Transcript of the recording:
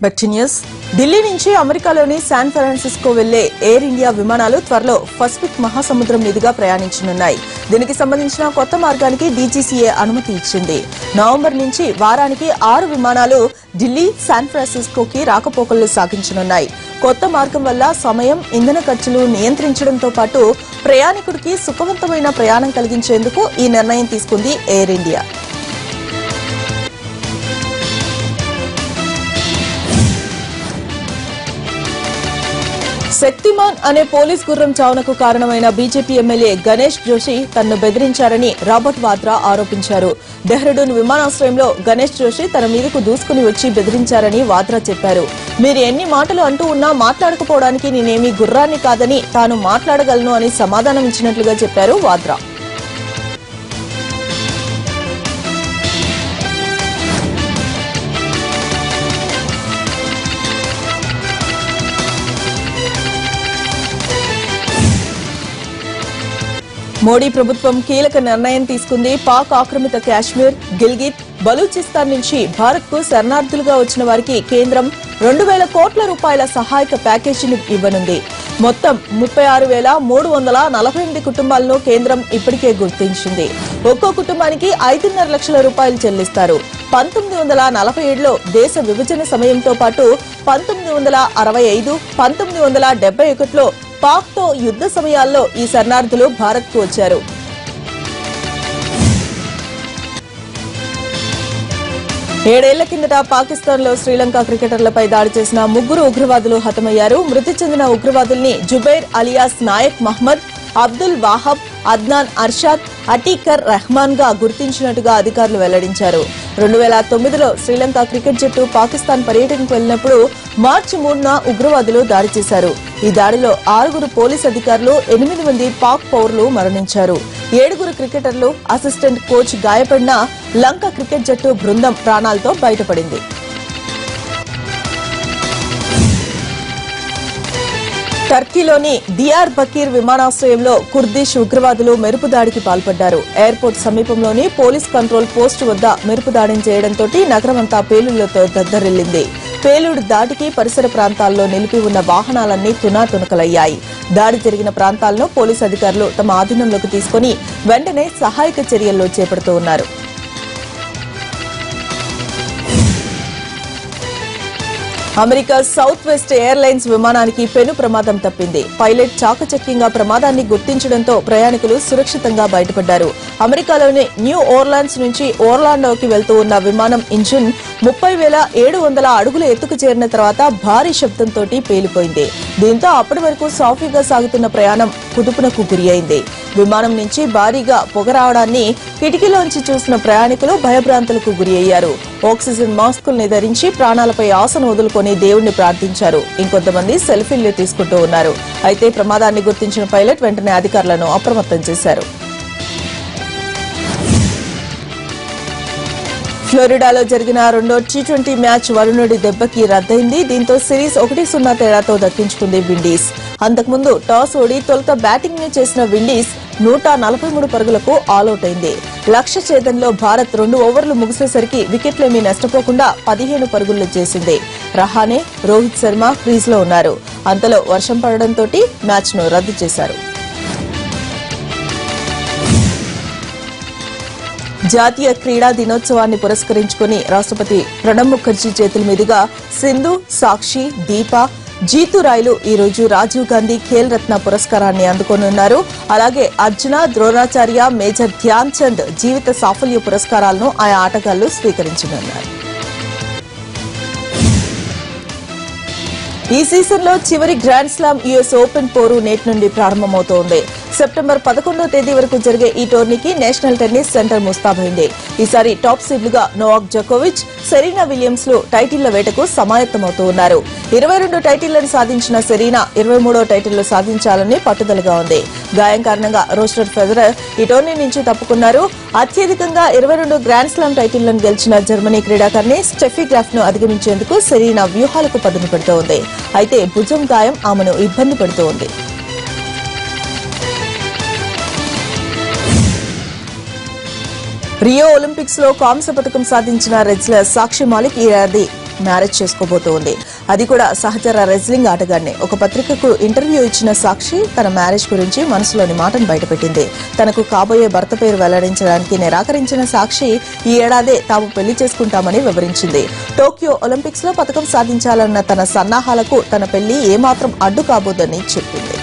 బెట్టిన్యూస్ ఢిల్లీ నుంచి అమెరికాలోని San Francisco వెళ్లే ఎయిర్ ఇండియా విమానాలు త్వరలో పసిఫిక్ మహాసముద్రం మీదుగా ప్రయాణించనున్నాయి. దీనికి సంబంధించిన కొత్త మార్గానికి డీజీసీఏ అనుమతి ఇచ్చింది. నవంబర్ నుంచి వారానికి 6 విమానాలు ఢిల్లీ, శాన్ ఫ్రాన్సిస్కోకి రాకపోకలు సాగించనున్నాయి. కొత్త మార్గం వల్ల సమయం, ఇంధన ఖర్చులు నియంత్రించడంతో పాటు ప్రయాణికుడికి సుఖవంతమైన ప్రయాణం కలిగించేందుకు ఈ నిర్ణయం తీసుకుంది ఎయిర్ ఇండియా. శక్తిమాన్ అనే పోలీస్ గుర్రం చావునకు కారణమైన బీజేపీ ఎమ్మెల్యే గణేష్ జోషి తనను బెదిరించారని రాబర్ట్ వాద్రా ఆరోపించారు. డెహ్రాడూన్ విమానాశ్రయంలో గణేష్ జోషి తన మీదకు దూసుకుని వచ్చి బెదిరించారని వాద్రా చెప్పారు. మీరు ఎన్ని మాటలు అంటూ ఉన్నా మాట్లాడకపోవడానికి నేనేమీ గుర్రాన్ని కాదని, తాను మాట్లాడగలను అని సమాధానం ఇచ్చినట్లుగా చెప్పారు వాద్రా. మోడీ ప్రభుత్వం కీలక నిర్ణయం తీసుకుంది. పాక్ ఆక్రమిత కాశ్మీర్, గిల్గిత్, బలూచిస్తాన్ నుంచి భారత్ కు శరణార్థులుగా వచ్చిన వారికి కేంద్రం 2,000 కోట్ల రూపాయల సహాయక ప్యాకేజీని ఇవ్వనుంది. మొత్తం 36,348 కుటుంబాలను కేంద్రం ఇప్పటికే గుర్తించింది. ఒక్కో కుటుంబానికి 5.5 లక్షల రూపాయలు చెల్లిస్తారు. 1947లో దేశ విభజన సమయంతో పాటు 1965, 1971లో పాక్ తో యుద్ధ సమయాల్లో ఈ శరణార్థులు భారత్ కు వచ్చారు. ఏడేళ్ల కిందట పాకిస్తాన్ లో శ్రీలంక క్రికెటర్లపై దాడి చేసిన 3 ఉగ్రవాదులు హతమయ్యారు. మృతి చెందిన ఉగ్రవాదుల్ని జుబైర్ అలియాస్ నాయక్ మహ్మద్, అబ్దుల్ వాహబ్, అద్నాన్ అర్షాద్, అటీకర్ రెహమాన్ గా గుర్తించినట్టుగా అధికారులు వెల్లడించారు. 2009లో శ్రీలంక క్రికెట్ జట్టు పాకిస్తాన్ పర్యటనకు వెళ్లినప్పుడు మార్చి 3న ఉగ్రవాదులు దాడి చేశారు. ఈ దాడిలో 6 పోలీస్ అధికారులు, 8 మంది పాక్ పౌరులు మరణించారు. 7 క్రికెటర్లు, అసిస్టెంట్ కోచ్ గాయపడిన లంక క్రికెట్ జట్టు బృందం ప్రాణాలతో బయటపడింది. టర్కీలోని డియార్ బకీర్ విమానాశ్రయంలో కుర్దిష్ ఉగ్రవాదులు మెరుపు దాడికి పాల్పడ్డారు. ఎయిర్పోర్ట్ సమీపంలోని పోలీస్ కంట్రోల్ పోస్టు వద్ద మెరుపు దాడిని చేయడంతో నగరమంతా పేలుళ్లతో దద్దరిల్లింది. పేలుడు దాడికి పరిసర ప్రాంతాల్లో నిలిపి ఉన్న వాహనాలన్నీ తునాతునకలయ్యాయి. దాడి జరిగిన ప్రాంతాలను పోలీసు అధికారులు తమ ఆధీనంలోకి తీసుకుని వెంటనే సహాయక చర్యల్లో చేపడుతూ ఉన్నారు. అమెరికా సౌత్ వెస్ట్ ఎయిర్లైన్స్ విమానానికి పెను ప్రమాదం తప్పింది. పైలట్ చాకచక్యంగా ప్రమాదాన్ని గుర్తించడంతో ప్రయాణికులు సురక్షితంగా బయటపడ్డారు. అమెరికాలోని న్యూ ఓర్లాండ్స్ నుంచి ఓర్లాండోకి వెళ్తూ ఉన్న విమానం ఇంజిన్ 30,700 అడుగుల ఎత్తుకు చేరిన తర్వాత భారీ శబ్దంతో పేలిపోయింది. దీంతో అప్పటి వరకు సాఫీగా సాగుతున్న ప్రయాణం కుదుపునకు గురి అయింది. విమానం నుంచి భారీగా పొగ రావడాన్ని కిటికీలోంచి చూసిన ప్రయాణికులు భయభ్రాంతులకు గురి అయ్యారు. ఆక్సిజన్ మాస్కుల్ని ధరించి ప్రాణాలపై ఆశను వదులుకొని దేవుణ్ణి ప్రార్థించారు. ఇంకొంతమంది సెల్ఫీలు తీసుకుంటూ ఉన్నారు. అయితే ప్రమాదాన్ని గుర్తించిన పైలట్ వెంటనే అధికారులను అప్రమత్తం చేశారు. ఫ్లోరిడాలో జరిగిన రెండో టీ20 మ్యాచ్ వరుణుడి దెబ్బకి రద్దయింది. దీంతో సిరీస్ 1-0 తేడాతో దక్కించుకుంది విండీస్. అంతకుముందు టాస్ ఓడి తొలుత బ్యాటింగ్ ని చేసిన విండీస్ 143 పరుగులకు ఆలౌట్ అయింది. లక్ష్య ఛేదనలో భారత్ 2 ఓవర్లు ముగిసేసరికి వికెట్లేమీ నష్టపోకుండా 15 పరుగులు చేసింది. రహానే, రోహిత్ శర్మ క్రీజ్ లో ఉన్నారు. అంతలో వర్షం పడడంతో మ్యాచ్ ను రద్దు చేశారు. జాతీయ క్రీడా దినోత్సవాన్ని పురస్కరించుకుని రాష్ట్రపతి ప్రణబ్ ముఖర్జీ చేతుల మీదుగా సింధు, సాక్షి, దీప, జీతురాయ్లు ఈ రోజు రాజీవ్ గాంధీ ఖేల్ రత్న పురస్కారాన్ని అందుకోనున్నారు. అలాగే అర్జున, ద్రోణాచార్య, మేజర్ ధ్యాన్ చంద్ జీవిత సాఫల్య పురస్కారాలను ఆయా ఆటగాళ్లు స్వీకరించనున్నారు. ఈ సీజన్లో చివరి గ్రాండ్ స్లామ్ యుఎస్ ఓపెన్ పోరు నేటి నుండి ప్రారంభమవుతోంది. సెప్టెంబర్ 11వ తేదీ వరకు జరిగే ఈ టోర్నీకి నేషనల్ టెన్నిస్ సెంటర్ ముస్తాబైంది. ఈసారి టాప్ సీడ్లుగా నోవాక్ జోకోవిచ్, సెరీనా విలియమ్స్ లు టైటిళ్ల వేటకు సమాయత్తమవుతూ ఉన్నారు. 22 టైటిళ్లను సాధించిన సెరీనా 23వ టైటిల్ సాధించాలని పట్టుదలగా ఉంది. గాయం కారణంగా రోజర్ ఫెడరర్ ఈ టోర్నీ నుంచి తప్పుకున్నారు. అత్యధికంగా 22 గ్రాండ్ స్లామ్ టైటిళ్లను గెలిచిన జర్మనీ క్రీడాకారిణి స్టెఫీ గ్రాఫ్ ను అధిగమించేందుకు సెరీనా వ్యూహాలకు పదును పెడుతోంది. అయితే భుజం గాయం ఆమెను ఇబ్బంది పెడుతోంది. రియో ఒలింపిక్స్ లో కాంస్య పతకం సాధించిన రెజ్లర్ సాక్షి మాలిక్ ఈ ఏడాది మ్యారేజ్ చేసుకోబోతోంది. అది కూడా సహచర రెజ్లింగ్ ఆటగాడిని. ఒక పత్రికకు ఇంటర్వ్యూ ఇచ్చిన సాక్షి తన మ్యారేజ్ గురించి మనసులోని మాటను బయటపెట్టింది. తనకు కాబోయే భర్త పేరు వెల్లడించడానికి నిరాకరించిన సాక్షి ఈ ఏడాదే తాము పెళ్లి చేసుకుంటామని వివరించింది. టోక్యో ఒలింపిక్స్ లో పతకం సాధించాలన్న తన సన్నాహాలకు తన పెళ్లి ఏమాత్రం అడ్డు కాబోదని చెప్పింది.